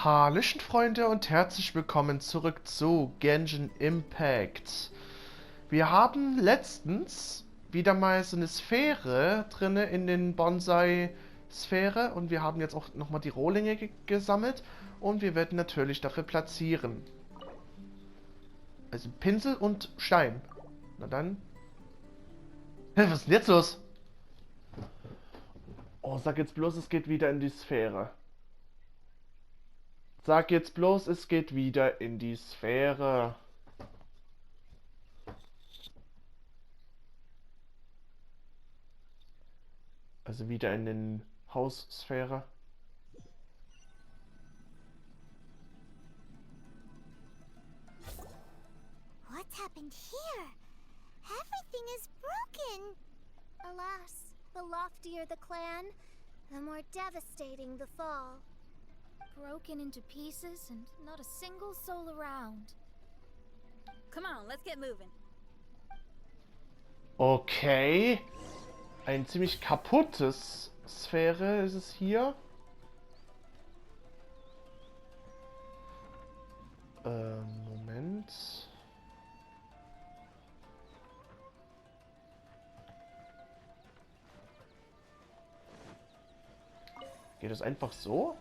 Hallöchen Freunde und herzlich willkommen zurück zu Genshin Impact. Wir haben letztens wieder mal so eine Sphäre drinne in den Bonsai-Sphäre und wir haben jetzt auch nochmal die Rohlinge gesammelt und wir werden natürlich dafür platzieren. Also Pinsel und Stein. Na dann. Hä, was ist denn jetzt los? Oh, sag jetzt bloß, es geht wieder in die Sphäre. Sag jetzt bloß, es geht wieder in die Sphäre. Also wieder in den Haussphäre. What's happened here? Everything is broken. Alas, the loftier the clan, the more devastating the fall. Broken into pieces and not a single soul around. Come on, let's get moving. Okay. Ein ziemlich kaputtes Sphäre ist es hier. Moment. Geht das einfach so?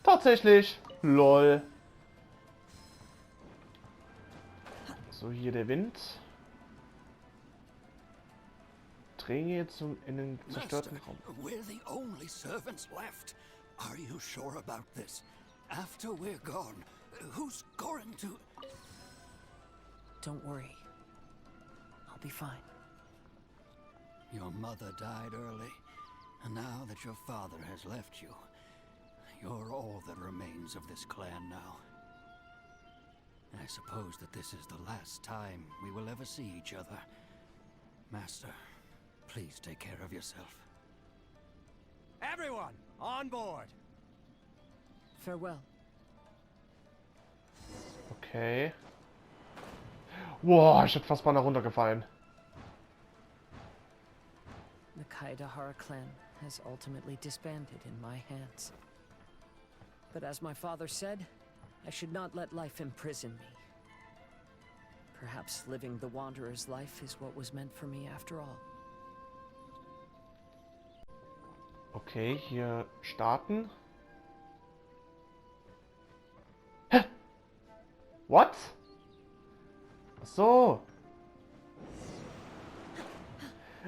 Tatsächlich. Lol. So, hier der Wind. Drehen wir jetzt in den zerstörten Raum. We're the only servants left. Are you sure about this? After we're gone, who's going to... Don't worry. I'll be fine. Your mother died early, and now that your father has left you, you're all that remains of this clan now. I suppose that this is the last time we will ever see each other. Master, please take care of yourself. Everyone, on board! Farewell. Okay. Wow, ich hätte fast mal runtergefallen. The Kaidahara clan has ultimately disbanded in my hands. But as my father said, I should not let life imprison me. Perhaps living the Wanderer's life is what was meant for me after all. Okay, hier starten. Hä? What? Ach so.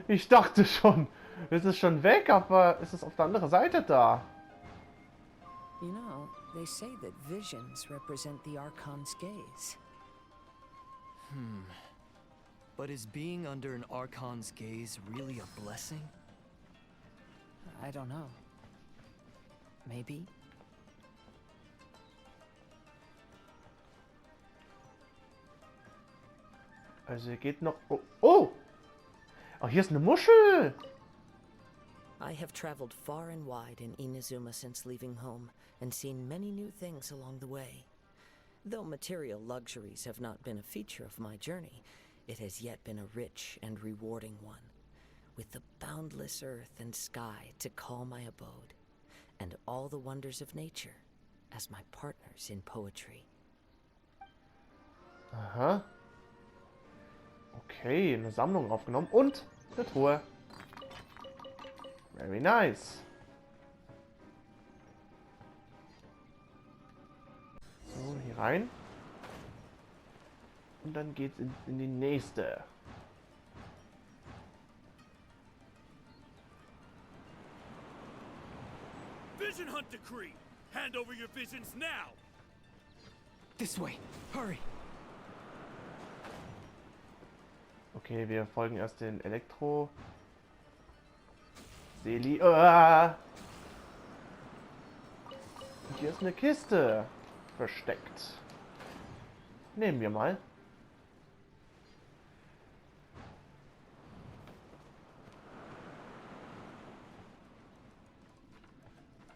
Ich dachte schon, es ist schon weg, aber es ist auf der anderen Seite da. You know, they say that visions represent the Archon's gaze. But is being under an Archon's gaze really a blessing? I don't know. Maybe? Also hier geht noch... Oh! Oh! Oh, hier ist eine Muschel! I have traveled far and wide in Inazuma since leaving home, and seen many new things along the way. Though material luxuries have not been a feature of my journey, it has yet been a rich and rewarding one, with the boundless earth and sky to call my abode, and all the wonders of nature as my partners in poetry. Aha. Okay, eine Sammlung aufgenommen und eine Truhe. Very nice. So, hier rein. Und dann geht's in die nächste. Vision Hunt Decree! Hand over your visions now! This way! Hurry! Okay, wir folgen erst den Elektro. Seli. Und hier ist eine Kiste versteckt. Nehmen wir mal.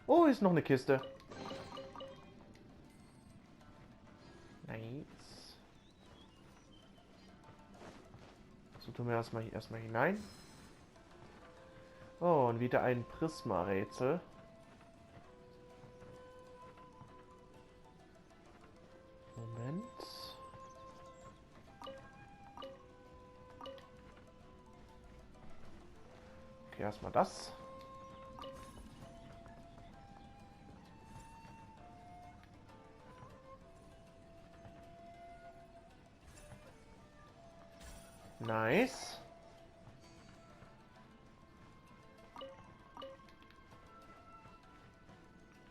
Oh, ist noch eine Kiste. Nice. So tun wir erstmal hinein. und wieder ein Prisma-Rätsel. Moment. Okay, erstmal das. Nice.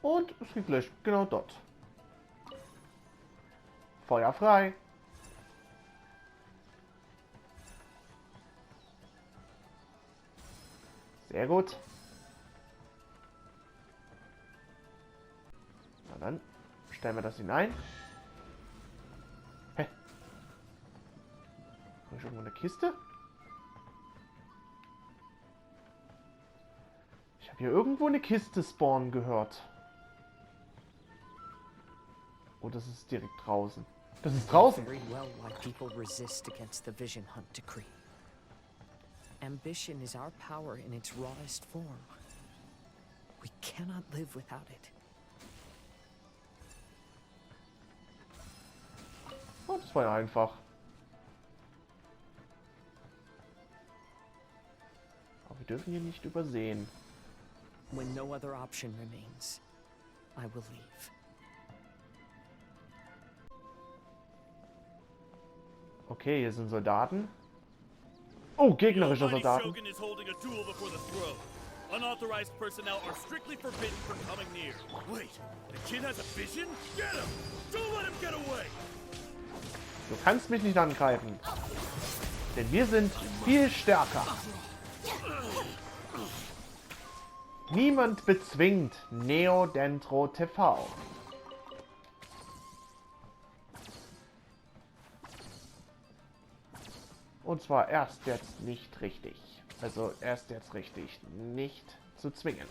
Und es liegt gleich genau dort. Feuer frei. Sehr gut. Na dann stellen wir das hinein. Hä? Habe ich irgendwo eine Kiste? Ich habe hier irgendwo eine Kiste spawnen gehört. Oh, das ist direkt draußen. Das ist draußen. Very well why people resist against the Vision Hunt decree. Ambition is our power in its rawest form. We cannot live without it. Oh, das war ja einfach. Aber wir dürfen hier nicht übersehen. When no other option remains, I will leave. Okay, hier sind Soldaten. Oh, gegnerische The almighty Soldaten. Shogun is holding a duel before the throne. Unauthorized personnel are strictly forbidden from coming near. Wait, the kid has a vision? Get him! Don't let him get away! Du kannst mich nicht angreifen. Denn wir sind viel stärker. Niemand bezwingt Neodentro TV. Und zwar erst jetzt nicht richtig. Also erst jetzt richtig nicht zu zwingen.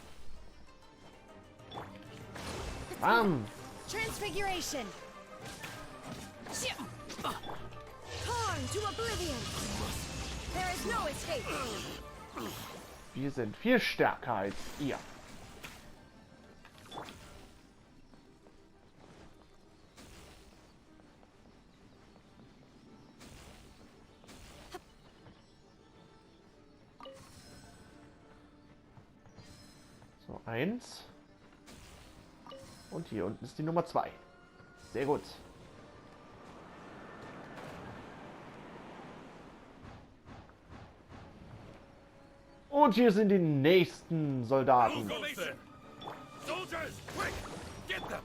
Bam! Transfiguration. Torn to oblivion. There is no escape. Wir sind viel stärker als ihr. So, 1. Und hier unten ist die Nummer 2. Sehr gut. Und hier sind die nächsten Soldaten. Formation! Soldiers, quick! Get them!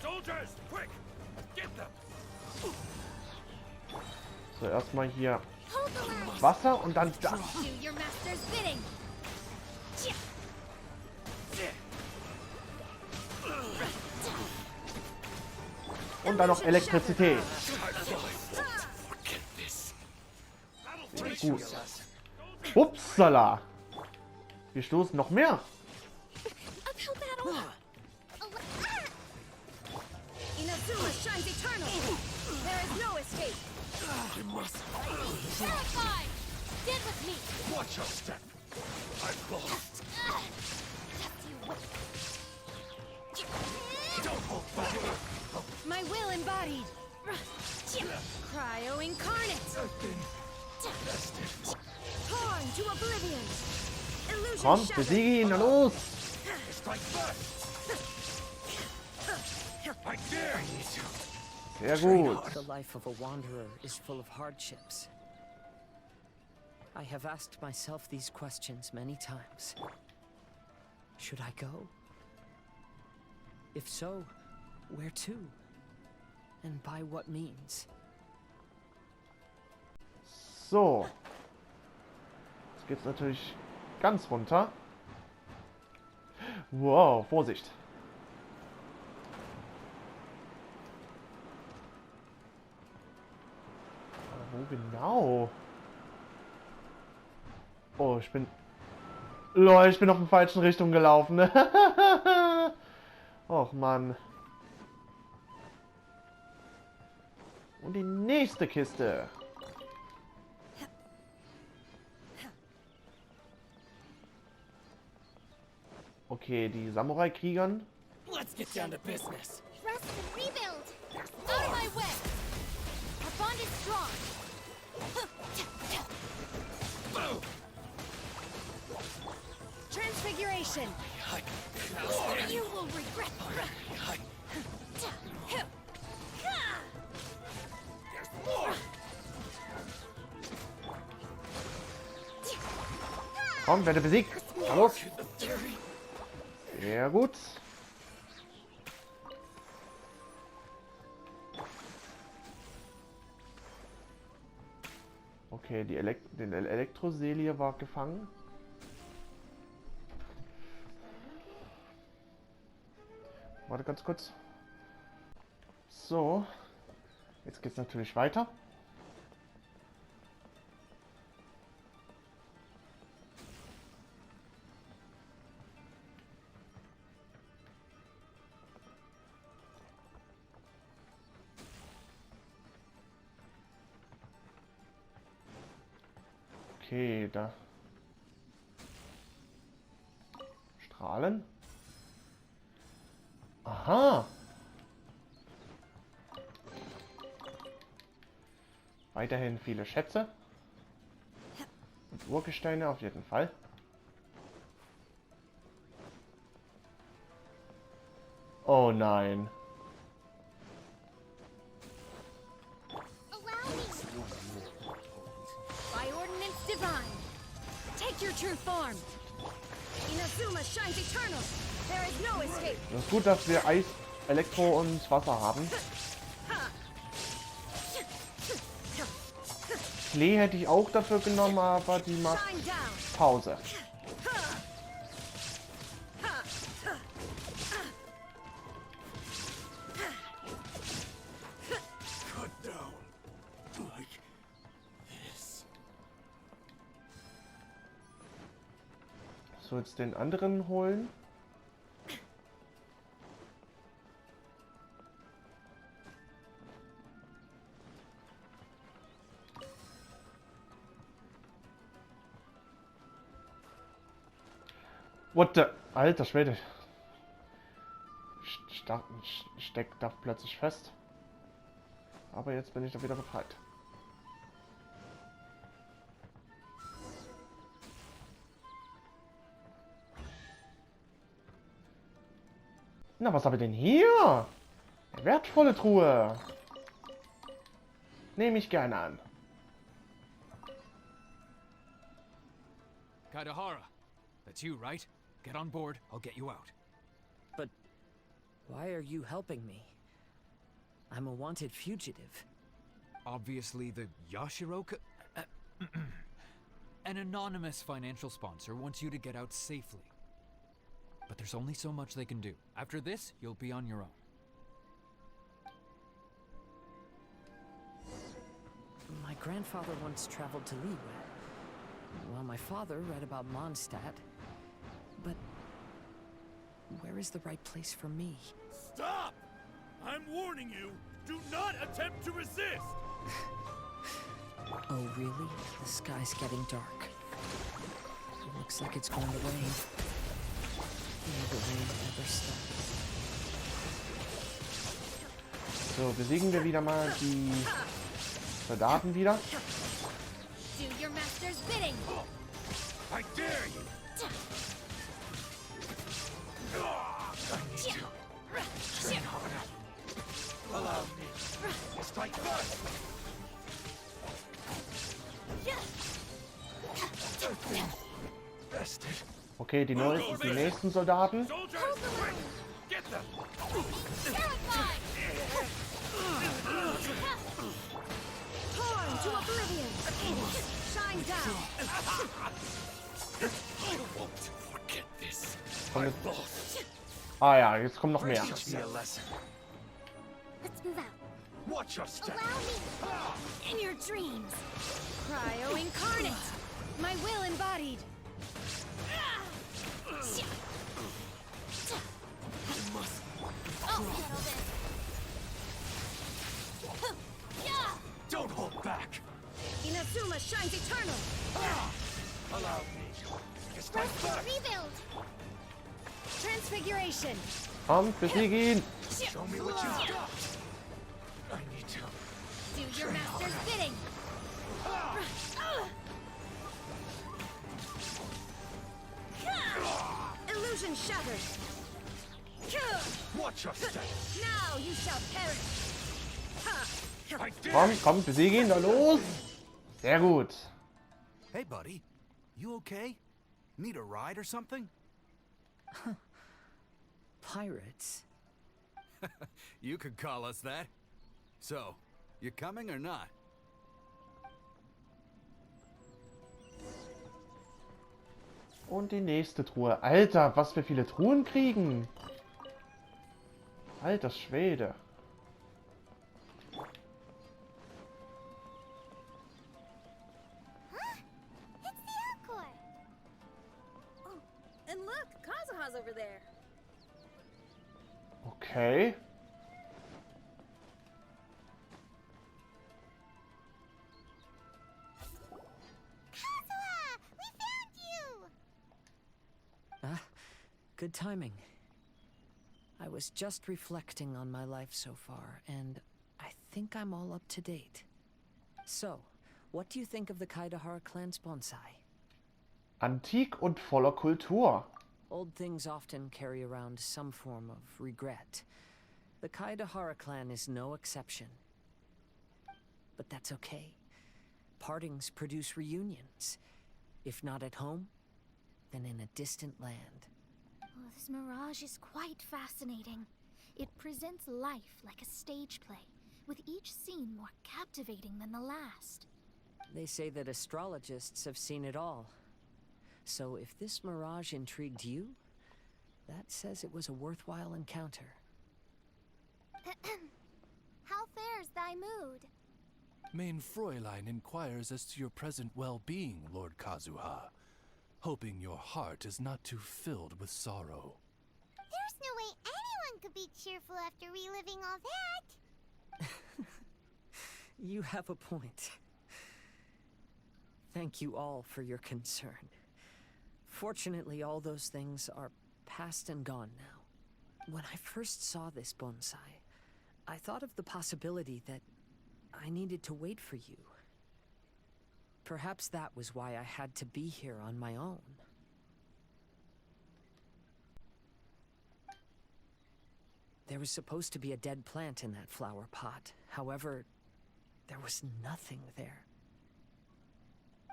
Soldiers, quick! Get them! So, erstmal hier Hold the line. Wasser und dann das. Do your master's bidding. Und dann noch Elektrizität. Sehr gut. Upsala. Wir stoßen noch mehr. Uphill battle. Inazuma shines eternal. There is no escape. Terrified. Get with me. Watch your step! I'm lost! Don't hold back! My will embodied. Cryo incarnate. Torn to oblivion. Illusion Komm, shattered. besiege ihn, na los. Strike first! I dare you to! Sehr gut. The life of a wanderer is full of hardships. I have asked myself these questions many times. Should I go? If so, where to? And by what means? So. Jetzt geht's natürlich ganz runter. Wow, Vorsicht. Aber wo genau? Oh, ich bin Lol, ich bin auf der falschen Richtung gelaufen. Och Mann. Und die nächste Kiste. Okay, die Samurai-Kriegern. Let's get down to business. Rest and rebuild! Out of my way! Our bond is strong! Transfiguration! You will regret Komm, werde besiegt. Hallo. Sehr gut. Okay, den Elektroselie war gefangen. Warte ganz kurz. So. Jetzt geht's natürlich weiter. Okay, da. Strahlen. Aha. Weiterhin viele Schätze. Und Urgesteine auf jeden Fall. Oh nein. your true form. Inazuma shines eternal. There is no escape. Es ist gut, dass wir Eis, Elektro und Wasser haben. Klee hätte ich auch dafür genommen, aber die macht Pause. So, jetzt den anderen holen. What the? Alter Schwede. Steckt da plötzlich fest. Aber jetzt bin ich da wieder befreit. Na, was habe ich denn hier? Eine wertvolle Truhe. Nehme ich gerne an. Kazuha, that's you, right? Get on board, I'll get you out. But why are you helping me? I'm a wanted fugitive. Obviously the Yashiroka... An anonymous financial sponsor wants you to get out safely. But there's only so much they can do. After this, you'll be on your own. My grandfather once traveled to Liyue, while my father read about Mondstadt. But where is the right place for me? Stop! I'm warning you, do not attempt to resist! Oh, really? The sky's getting dark. It looks like it's going to rain. Will the rain ever stop? So, besiegen wir wieder mal die Soldaten wieder. Do your master's bidding. I dare you! Allow me to strike first! Okay, die nächsten Soldaten. Soldiers, quick! Get them! Torn to oblivion. Shine down. I won't forget this. Kommt jetzt... Ah ja, jetzt kommen noch mehr. Let's move out. Watch your step! Allow me. In your dreams. Cryo incarnate. My will embodied. Don't hold back! Inazuma shines eternal! Allow me to strike back! Rebuild! Transfiguration! Komm, besieg ihn! Show me what you've got! I need to... Do your master's bidding! Illusion shattered! Watch your step! Now you shall perish! I dare Komm, komm, besieg ihn, da los! Sehr gut. Hey, buddy. You okay? Need a ride or something? Pirates? You could call us that. So, you coming or not? Und die nächste Truhe. Alter, was wir viele Truhen kriegen. Alter Schwede. It's the Encore! Oh, and look, Kazuha's over there. Okay. Kazuha! We found you! Ah, good timing. I was just reflecting on my life so far, and I think I'm all up to date. So, what do you think of the Kaidahara clan's bonsai? Antik und voller Kultur. Old things often carry around some form of regret. The Kaidahara clan is no exception. But that's okay. Partings produce reunions. If not at home, then in a distant land. Oh, this mirage is quite fascinating. It presents life like a stage play, with each scene more captivating than the last. They say that astrologists have seen it all. So if this mirage intrigued you, that says it was a worthwhile encounter. How fares thy mood? Mein Fräulein inquires as to your present well-being, Lord Kazuha, hoping your heart is not too filled with sorrow. There's no way anyone could be cheerful after reliving all that. You have a point. Thank you all for your concern. Fortunately, all those things are past and gone now. When I first saw this bonsai, I thought of the possibility that I needed to wait for you. Perhaps that was why I had to be here on my own. There was supposed to be a dead plant in that flower pot. However, there was nothing there.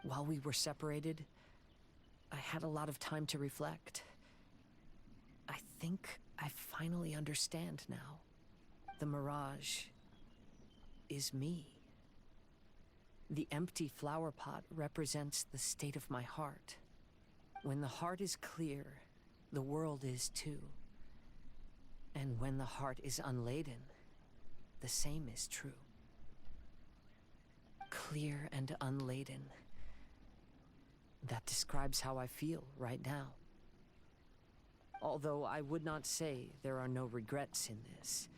While we were separated, I had a lot of time to reflect. I think I finally understand now. The mirage is me. The empty flower pot represents the state of my heart. When the heart is clear, the world is too. And when the heart is unladen, the same is true. Clear and unladen. That describes how I feel right now. Although I would not say there are no regrets in this.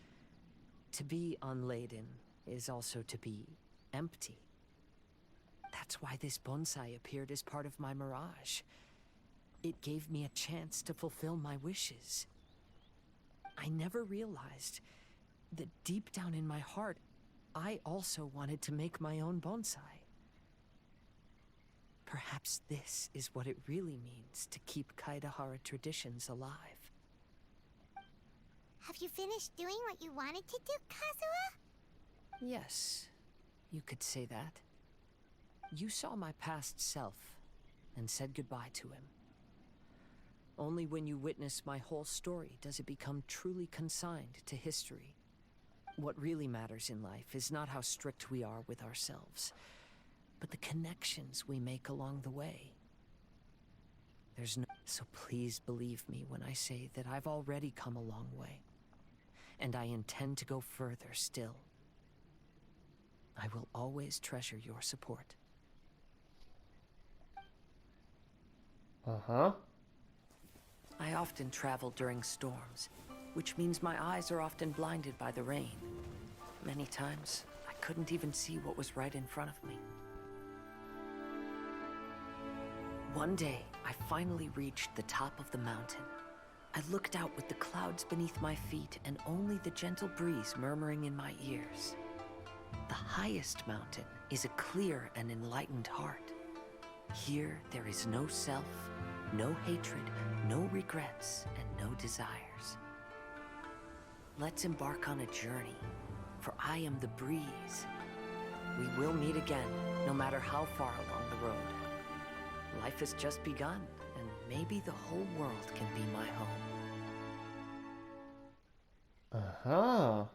To be unladen is also to be empty. That's why this bonsai appeared as part of my mirage. It gave me a chance to fulfill my wishes. I never realized that deep down in my heart, I also wanted to make my own bonsai. Perhaps this is what it really means to keep Kaidahara traditions alive. Have you finished doing what you wanted to do, Kazuha? Yes, you could say that. You saw my past self and said goodbye to him. Only when you witness my whole story does it become truly consigned to history. What really matters in life is not how strict we are with ourselves, but the connections we make along the way. There's no... So please believe me when I say that I've already come a long way, and I intend to go further still. I will always treasure your support. I often travel during storms, which means my eyes are often blinded by the rain. Many times, I couldn't even see what was right in front of me. One day, I finally reached the top of the mountain. I looked out with the clouds beneath my feet and only the gentle breeze murmuring in my ears. The highest mountain is a clear and enlightened heart. Here, there is no self, no hatred, no regrets, and no desires. Let's embark on a journey, for I am the breeze. We will meet again, no matter how far along the road. Life has just begun, and maybe the whole world can be my home. Aha.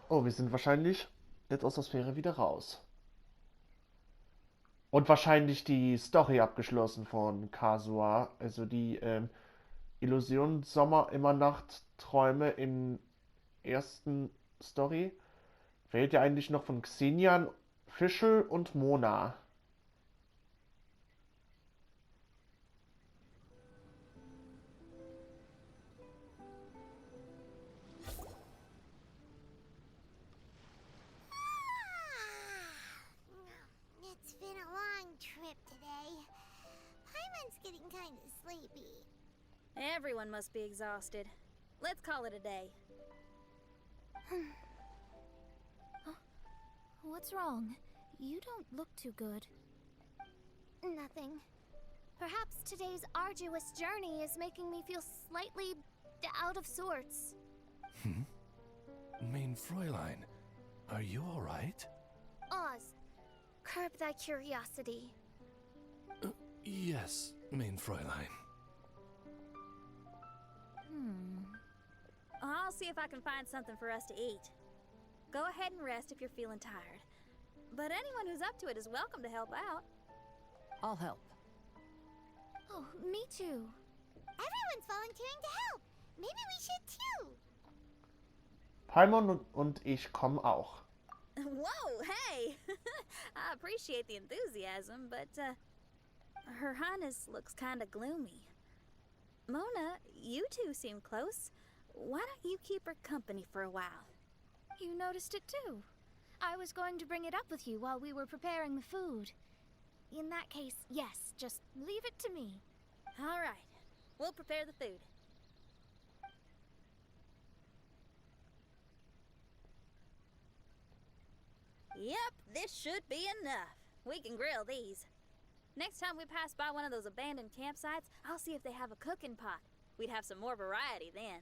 Oh, wir sind wahrscheinlich jetzt aus der Sphäre wieder raus. Und wahrscheinlich die Story abgeschlossen von Kazuha. Also die Illusion, Sommer, Immernacht, Träume in ersten Story. Fehlt ja eigentlich noch von Xenian, Fischl und Mona. It's been a long trip today. Paimon's getting kind of sleepy. Everyone must be exhausted. Let's call it a day. What's wrong? You don't look too good. Nothing. Perhaps today's arduous journey is making me feel slightly out of sorts. Mein Fräulein, are you all right? Oz, curb thy curiosity. Yes, mein Fräulein. I'll see if I can find something for us to eat. Go ahead and rest if you're feeling tired. But anyone who's up to it is welcome to help out. I'll help. Oh, me too. Everyone's volunteering to help. Maybe we should too. Paimon und ich kommen auch. Whoa, hey! I appreciate the enthusiasm, but, Her Highness looks kinda gloomy. Mona, you two seem close. Why don't you keep her company for a while? You noticed it too. I was going to bring it up with you while we were preparing the food. In that case, yes, just leave it to me. All right, we'll prepare the food. Yep, this should be enough. We can grill these. Next time we pass by one of those abandoned campsites, I'll see if they have a cooking pot. We'd have some more variety then.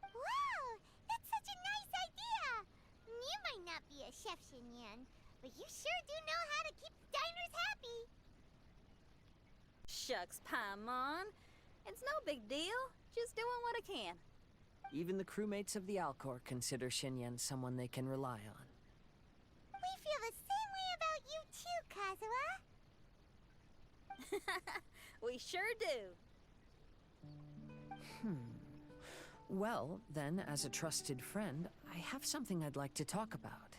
Wow, that's such a nice idea. You might not be a chef, Xinyan, but you sure do know how to keep the diners happy. Shucks, Paimon. It's no big deal. Just doing what I can. Even the crewmates of the Alcor consider Xinyan someone they can rely on. We feel the same way about you too, Kazuha. We sure do. Well, then, as a trusted friend, I have something I'd like to talk about.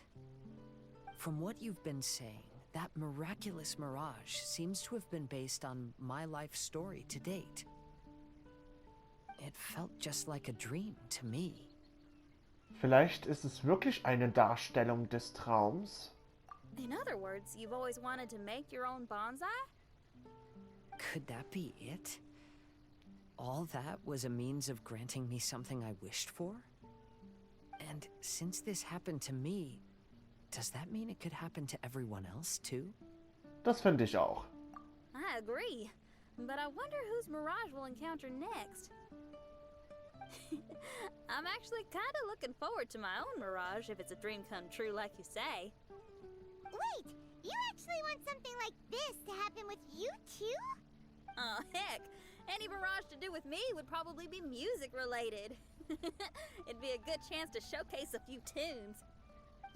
From what you've been saying, that miraculous mirage seems to have been based on my life story to date. It felt just like a dream to me. Vielleicht ist es wirklich eine Darstellung des Traums. In other words, you've always wanted to make your own bonsai? Could that be it? All that was a means of granting me something I wished for? And since this happened to me, does that mean it could happen to everyone else too? Das finde ich auch. I agree, but I wonder whose mirage we'll encounter next. I'm actually kind of looking forward to my own mirage if it's a dream come true like you say. Wait, you actually want something like this to happen with you too? Oh, heck. Any mirage to do with me would probably be music related. It'd be a good chance to showcase a few tunes.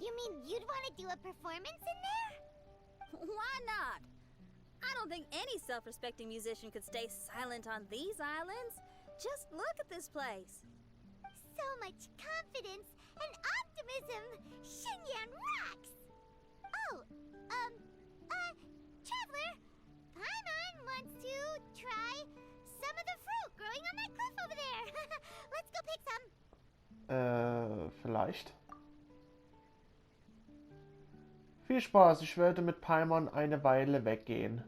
You mean you'd want to do a performance in there? Why not? I don't think any self-respecting musician could stay silent on these islands. Just look at this place. So much confidence and optimism. Xinyan rocks! Oh, Traveler, Paimon wants to try vielleicht. Viel Spaß, ich werde mit Paimon eine Weile weggehen.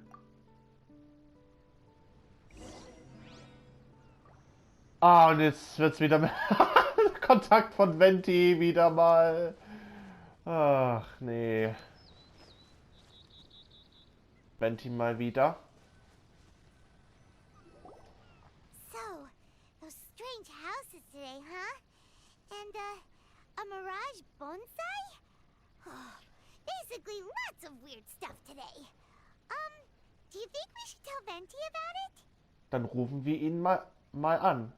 Ah, und jetzt wird's wieder mehr Kontakt von Venti wieder mal. Ach, nee. Venti mal wieder. So, those strange houses today, huh? And, a mirage bonsai? Oh, basically lots of weird stuff today. Do you think we should tell Venti about it? Dann rufen wir ihn mal an.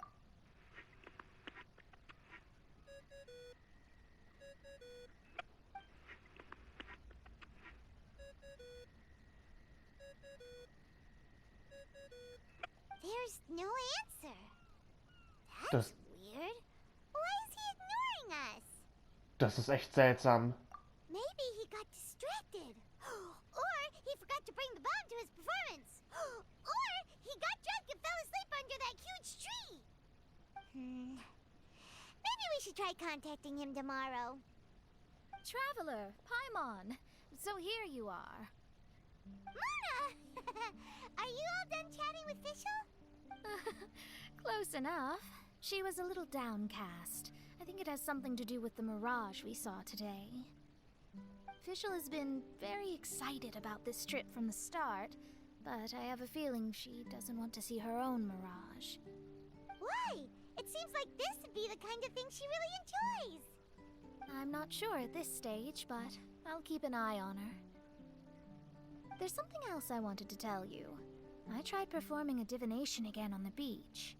There's no answer. That's Das, weird. Why is he ignoring us? das ist echt seltsam. Maybe he got distracted. Or he forgot to bring the bomb to his performance. Or he got drunk and fell asleep under that huge tree. Maybe we should try contacting him tomorrow. Traveler, Paimon. So here you are. Mona! Are you all done chatting with Fischl? Close enough. She was a little downcast. I think it has something to do with the mirage we saw today. Fischl has been very excited about this trip from the start, but I have a feeling she doesn't want to see her own mirage. Why? It seems like this would be the kind of thing she really enjoys. I'm not sure at this stage, but I'll keep an eye on her. There's something else I wanted to tell you. I tried performing a divination again on the beach.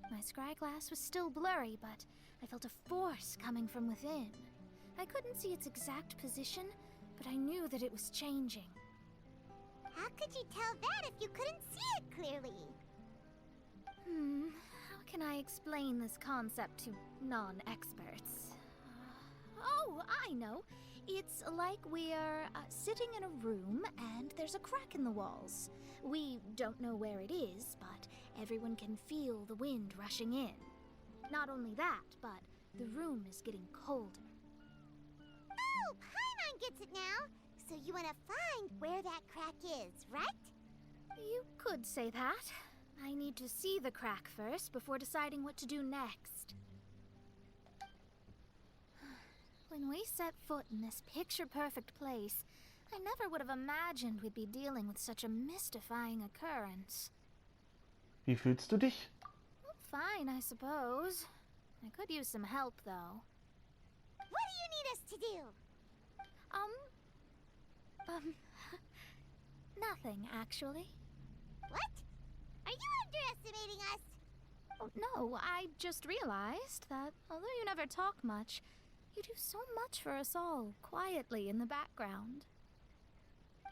My scryglass was still blurry, but I felt a force coming from within. I couldn't see its exact position, but I knew that it was changing. How could you tell that if you couldn't see it clearly? How can I explain this concept to non-experts? Oh, I know. It's like we're sitting in a room and there's a crack in the walls. We don't know where it is, but everyone can feel the wind rushing in. Not only that, but the room is getting colder. Oh, Paimon gets it now. So you want to find where that crack is, right? You could say that. I need to see the crack first before deciding what to do next. When we set foot in this picture-perfect place, I never would have imagined we'd be dealing with such a mystifying occurrence. Wie fühlst du dich? Well, fine, I suppose. I could use some help, though. What do you need us to do? Nothing, actually. What? Are you underestimating us? Oh, no, I just realized that although you never talk much, you do so much for us all, quietly in the background.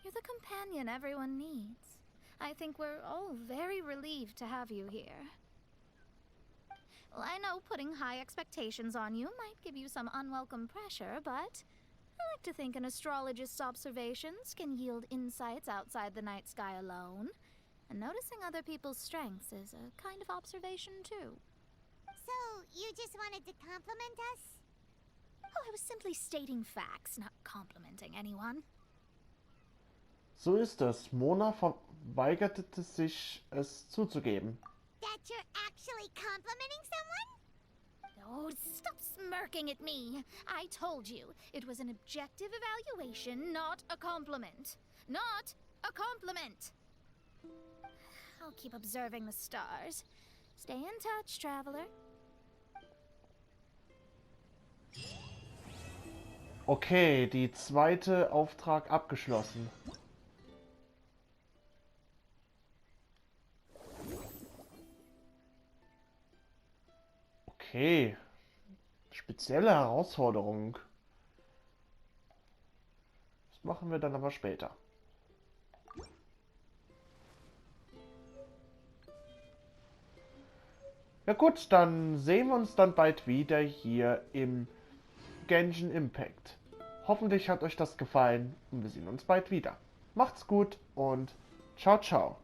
You're the companion everyone needs. I think we're all very relieved to have you here. Well, I know putting high expectations on you might give you some unwelcome pressure, but I like to think an astrologist's observations can yield insights outside the night sky alone. And noticing other people's strengths is a kind of observation, too. So, you just wanted to compliment us? Oh, I was simply stating facts, not complimenting anyone. So ist es. Mona verweigerte sich, es zuzugeben. That you're actually complimenting someone? Oh, stop smirking at me. I told you, it was an objective evaluation, not a compliment. Not a compliment! I'll keep observing the stars. Stay in touch, traveler. Okay, die zweite Auftrag abgeschlossen. Okay. Spezielle Herausforderung. Das machen wir dann aber später. Ja gut, dann sehen wir uns dann bald wieder hier im Genshin Impact. Hoffentlich hat euch das gefallen und wir sehen uns bald wieder. Macht's gut und ciao, ciao.